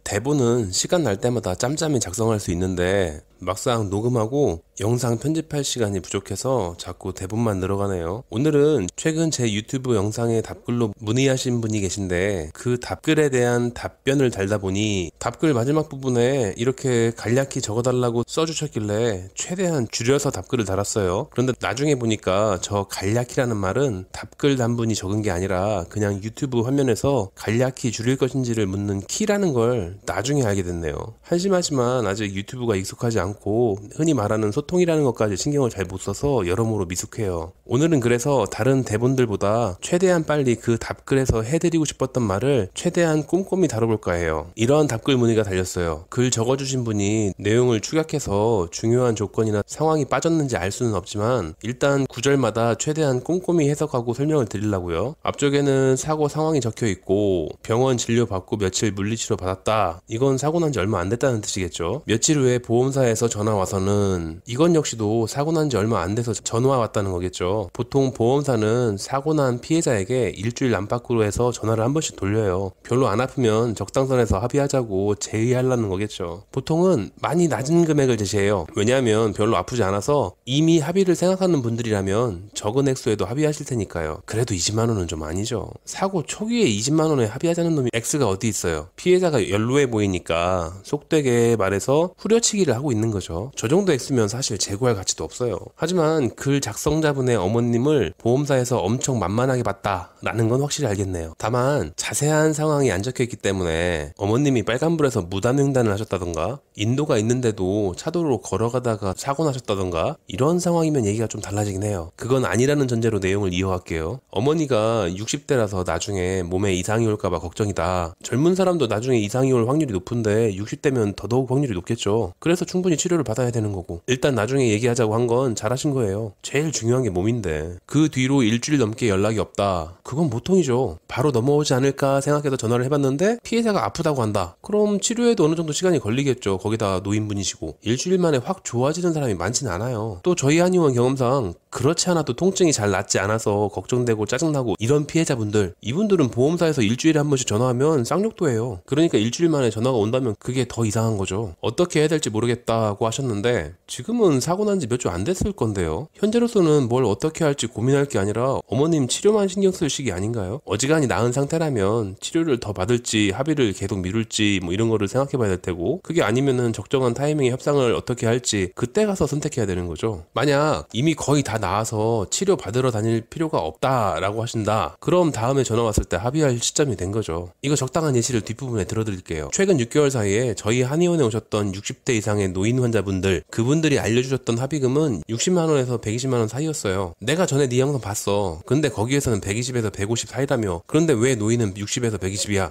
대본은 시간 날 때마다 짬짬이 작성할 수 있는데 막상 녹음하고 영상 편집할 시간이 부족해서 자꾸 대본만 늘어가네요. 오늘은 최근 제 유튜브 영상에 답글로 문의하신 분이 계신데 그 답글에 대한 답변을 달다 보니 답글 마지막 부분에 이렇게 간략히 적어달라고 써주셨길래 최대한 줄여서 답글을 달았어요. 그런데 나중에 보니까 저 간략히라는 말은 답글 단 분이 적은 게 아니라 그냥 유튜브 화면에서 간략히 줄일 것인지를 묻는 키라는 걸 나중에 알게 됐네요. 한심하지만 아직 유튜브가 익숙하지 않고 흔히 말하는 소통이라는 것까지 신경을 잘 못 써서 여러모로 미숙해요. 오늘은 그래서 다른 대본들보다 최대한 빨리 그 답글에서 해드리고 싶었던 말을 최대한 꼼꼼히 다뤄볼까 해요. 이런 답글 문의가 달렸어요. 글 적어주신 분이 내용을 축약해서 중요한 조건이나 상황이 빠졌는지 알 수는 없지만 일단 구절마다 최대한 꼼꼼히 해석하고 설명을 드리려고요. 앞쪽에는 사고 상황이 적혀있고 병원 진료받고 며칠 물리치료 받았다. 이건 사고 난 지 얼마 안 됐다는 뜻이겠죠. 며칠 후에 보험사에서 전화 와서는 이건 역시도 사고 난 지 얼마 안 돼서 전화 왔다는 거겠죠. 보통 보험사는 사고 난 피해자에게 일주일 안팎으로 해서 전화를 한 번씩 돌려요. 별로 안 아프면 적당선에서 합의하자고 제의하려는 거겠죠. 보통은 많이 낮은 금액을 제시해요. 왜냐하면 별로 아프지 않아서 이미 합의를 생각하는 분들이라면 적은 액수에도 합의하실 테니까요. 그래도 20만 원은 좀 아니죠. 사고 초기에 20만 원에 합의하자는 놈이 X가 어디 있어요. 피해자가 연로해 보이니까 속되게 말해서 후려치기를 하고 있는 거죠. 저 정도 X면 사실 재고할 가치도 없어요. 하지만 글 작성자분의 어머님을 보험사에서 엄청 만만하게 봤다라는 건 확실히 알겠네요. 다만 자세한 상황이 안 적혀있기 때문에 어머님이 빨간불에서 무단횡단을 하셨다던가 인도가 있는데도 차도로 걸어가다가 사고 나셨다던가 이런 상황이면 얘기가 좀 달라지긴 해요. 그건 아니라는 전제로 내용을 이어갈게요. 어머니가 60대라서 나중에 몸에 이상이 올까봐 걱정이다. 젊은 사람도 나중에 이상이 올 확률이 높은데 60대면 더더욱 확률이 높겠죠. 그래서 충분히 치료를 받아야 되는 거고 일단 나중에 얘기하자고 한 건 잘하신 거예요. 제일 중요한 게 몸인데 그 뒤로 일주일 넘게 연락이 없다. 그건 보통이죠. 바로 넘어오지 않을까 생각해서 전화를 해봤는데 피해자가 아프다고 한다. 그럼 치료에도 어느 정도 시간이 걸리겠죠. 거기다 노인분이시고 일주일 만에 확 좋아지는 사람이 많진 않아요. 또 저희 한의원 경험상 그렇지 않아도 통증이 잘 낫지 않아서 걱정되고 짜증나고 이런 피해자분들 이분들은 보험사에서 일주일에 한 번씩 전화하면 쌍욕도 해요. 그러니까 일주일 만에 전화가 온다면 그게 더 이상한 거죠. 어떻게 해야 될지 모르겠다고 하셨는데 지금은 사고 난 지 몇 주 안 됐을 건데요. 현재로서는 뭘 어떻게 할지 고민할 게 아니라 어머님 치료만 신경 쓸 시기 아닌가요? 어지간히 나은 상태라면 치료를 더 받을지 합의를 계속 미룰지 뭐 이런 거를 생각해 봐야 될 테고 그게 아니면은 적정한 타이밍에 협상을 어떻게 할지 그때 가서 선택해야 되는 거죠. 만약 이미 거의 다 나아서 치료 받으러 다닐 필요가 없다라고 하신다. 그럼 다음에 전화 왔을 때 합의할 시점이 된 거죠. 이거 적당한 예시를 뒷부분에 들어드릴게요. 최근 6개월 사이에 저희 한의원에 오셨던 60대 이상의 노인 환자분들 그분들이 알려주셨던 합의금은 60만 원에서 120만 원 사이였어요. 내가 전에 네 영상 봤어. 근데 거기에서는 120에서 150 사이라며. 그런데 왜 노인은 60에서 120이야?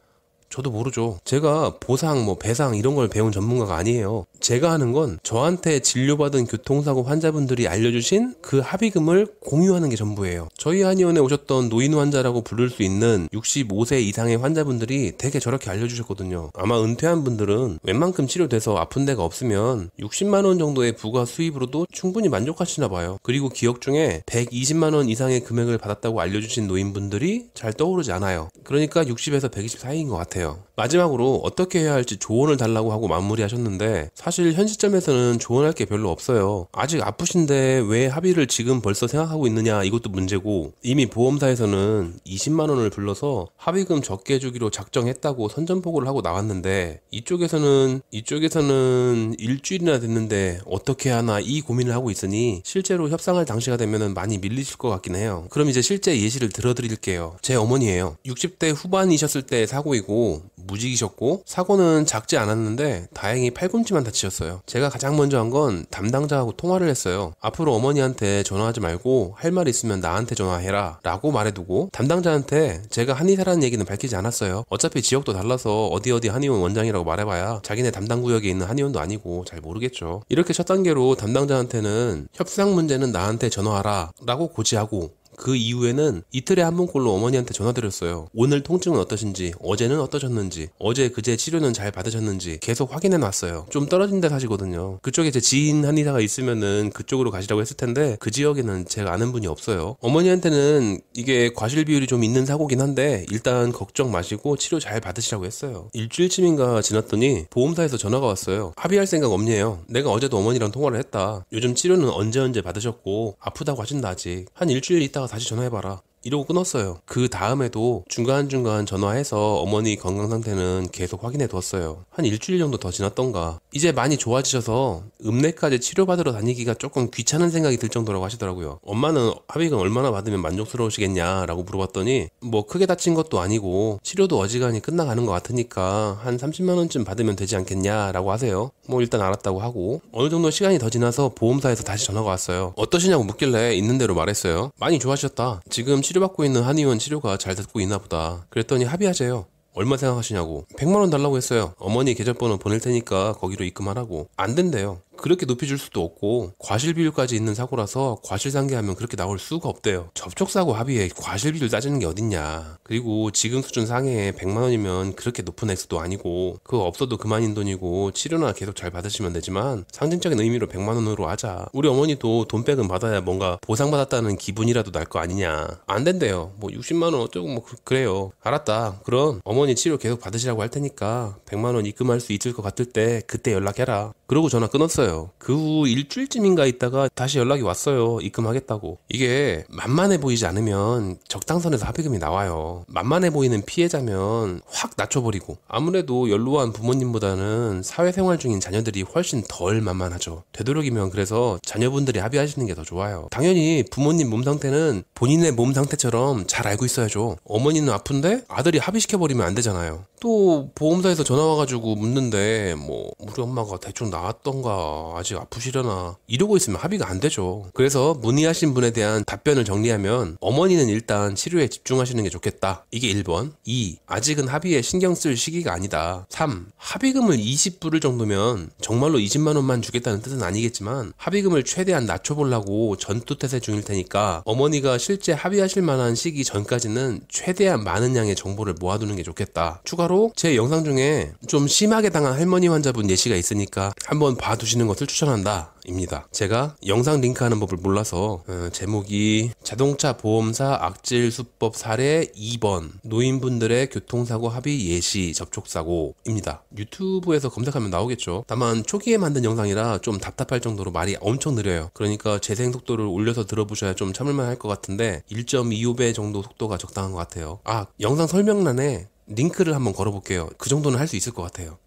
저도 모르죠. 제가 보상, 배상 이런 걸 배운 전문가가 아니에요. 제가 하는 건 저한테 진료받은 교통사고 환자분들이 알려주신 그 합의금을 공유하는 게 전부예요. 저희 한의원에 오셨던 노인 환자라고 부를 수 있는 65세 이상의 환자분들이 되게 저렇게 알려주셨거든요. 아마 은퇴한 분들은 웬만큼 치료돼서 아픈 데가 없으면 60만 원 정도의 부가 수입으로도 충분히 만족하시나 봐요. 그리고 기억 중에 120만 원 이상의 금액을 받았다고 알려주신 노인분들이 잘 떠오르지 않아요. 그러니까 60에서 120 사이인 것 같아요. 마지막으로 어떻게 해야 할지 조언을 달라고 하고 마무리하셨는데 사실 현 시점에서는 조언할 게 별로 없어요. 아직 아프신데 왜 합의를 지금 벌써 생각하고 있느냐 이것도 문제고 이미 보험사에서는 20만 원을 불러서 합의금 적게 해주기로 작정했다고 선전포고를 하고 나왔는데 이쪽에서는 일주일이나 됐는데 어떻게 하나 이 고민을 하고 있으니 실제로 협상할 당시가 되면 많이 밀리실 것 같긴 해요. 그럼 이제 실제 예시를 들어드릴게요. 제 어머니예요. 60대 후반이셨을 때 사고이고 무직이셨고 사고는 작지 않았는데 다행히 팔꿈치만 다치셨어요. 제가 가장 먼저 한 건 담당자하고 통화를 했어요. 앞으로 어머니한테 전화하지 말고 할 말 있으면 나한테 전화해라 라고 말해두고 담당자한테 제가 한의사라는 얘기는 밝히지 않았어요. 어차피 지역도 달라서 어디 한의원 원장이라고 말해봐야 자기네 담당 구역에 있는 한의원도 아니고 잘 모르겠죠. 이렇게 첫 단계로 담당자한테는 협상 문제는 나한테 전화하라 라고 고지하고 그 이후에는 이틀에 한 번꼴로 어머니한테 전화드렸어요. 오늘 통증은 어떠신지, 어제는 어떠셨는지, 어제 그제 치료는 잘 받으셨는지 계속 확인해 놨어요. 좀 떨어진 데 사시거든요. 그쪽에 제 지인 한의사가 있으면은 그쪽으로 가시라고 했을 텐데 그 지역에는 제가 아는 분이 없어요. 어머니한테는 이게 과실 비율이 좀 있는 사고긴 한데 일단 걱정 마시고 치료 잘 받으시라고 했어요. 일주일쯤인가 지났더니 보험사에서 전화가 왔어요. 합의할 생각 없네요. 내가 어제도 어머니랑 통화를 했다. 요즘 치료는 언제 받으셨고 아프다고 하신다 아직. 한 일주일 있다가 다시 전화해봐라. 이러고 끊었어요. 그 다음에도 중간중간 전화해서 어머니 건강 상태는 계속 확인해 뒀어요. 한 일주일 정도 더 지났던가. 이제 많이 좋아지셔서 읍내까지 치료받으러 다니기가 조금 귀찮은 생각이 들 정도라고 하시더라고요. 엄마는 합의금 얼마나 받으면 만족스러우시겠냐라고 물어봤더니 뭐 크게 다친 것도 아니고 치료도 어지간히 끝나가는 것 같으니까 한 30만 원쯤 받으면 되지 않겠냐라고 하세요. 뭐 일단 알았다고 하고 어느 정도 시간이 더 지나서 보험사에서 다시 전화가 왔어요. 어떠시냐고 묻길래 있는 대로 말했어요. 많이 좋아지셨다. 지금 치료받고 있는 한의원 치료가 잘 듣고 있나 보다. 그랬더니 합의하재요. 얼마 생각하시냐고. 100만 원 달라고 했어요. 어머니 계좌번호 보낼 테니까 거기로 입금하라고. 안 된대요. 그렇게 높여줄 수도 없고 과실 비율까지 있는 사고라서 과실상계하면 그렇게 나올 수가 없대요. 접촉사고 합의에 과실 비율 따지는 게 어딨냐. 그리고 지금 수준 상해에 100만 원이면 그렇게 높은 액수도 아니고 그거 없어도 그만인 돈이고 치료나 계속 잘 받으시면 되지만 상징적인 의미로 100만 원으로 하자. 우리 어머니도 돈 빼금 받아야 뭔가 보상받았다는 기분이라도 날 거 아니냐. 안 된대요. 뭐 60만 원 어쩌고 뭐 그래요. 알았다. 그럼 어머니 치료 계속 받으시라고 할 테니까 100만 원 입금할 수 있을 것 같을 때 그때 연락해라. 그러고 전화 끊었어요. 그 후 일주일쯤인가 있다가 다시 연락이 왔어요. 입금하겠다고. 이게 만만해 보이지 않으면 적당선에서 합의금이 나와요. 만만해 보이는 피해자면 확 낮춰버리고 아무래도 연로한 부모님보다는 사회생활 중인 자녀들이 훨씬 덜 만만하죠. 되도록이면 그래서 자녀분들이 합의하시는 게 더 좋아요. 당연히 부모님 몸 상태는 본인의 몸 상태처럼 잘 알고 있어야죠. 어머니는 아픈데 아들이 합의시켜버리면 안 되잖아요. 또 보험사에서 전화 와가지고 묻는데 뭐 우리 엄마가 대충 나았던가 아직 아프시려나 이러고 있으면 합의가 안 되죠. 그래서 문의하신 분에 대한 답변을 정리하면 어머니는 일단 치료에 집중하시는 게 좋겠다. 이게 1번. 2. 아직은 합의에 신경 쓸 시기가 아니다. 3. 합의금을 20불을 정도면 정말로 20만 원만 주겠다는 뜻은 아니겠지만 합의금을 최대한 낮춰보려고 전투태세 중일 테니까 어머니가 실제 합의하실 만한 시기 전까지는 최대한 많은 양의 정보를 모아두는 게 좋겠다. 추가로 제 영상 중에 좀 심하게 당한 할머니 환자분 예시가 있으니까 한번 봐두시는 것을 추천한다 입니다. 제가 영상 링크하는 법을 몰라서 제목이 자동차 보험사 악질 수법 사례 2번 노인분들의 교통사고 합의 예시 접촉사고입니다. 유튜브에서 검색하면 나오겠죠. 다만 초기에 만든 영상이라 좀 답답할 정도로 말이 엄청 느려요. 그러니까 재생 속도를 올려서 들어보셔야 좀 참을만 할 것 같은데 1.25배 정도 속도가 적당한 것 같아요. 영상 설명란에 링크를 한번 걸어볼게요. 그 정도는 할 수 있을 것 같아요.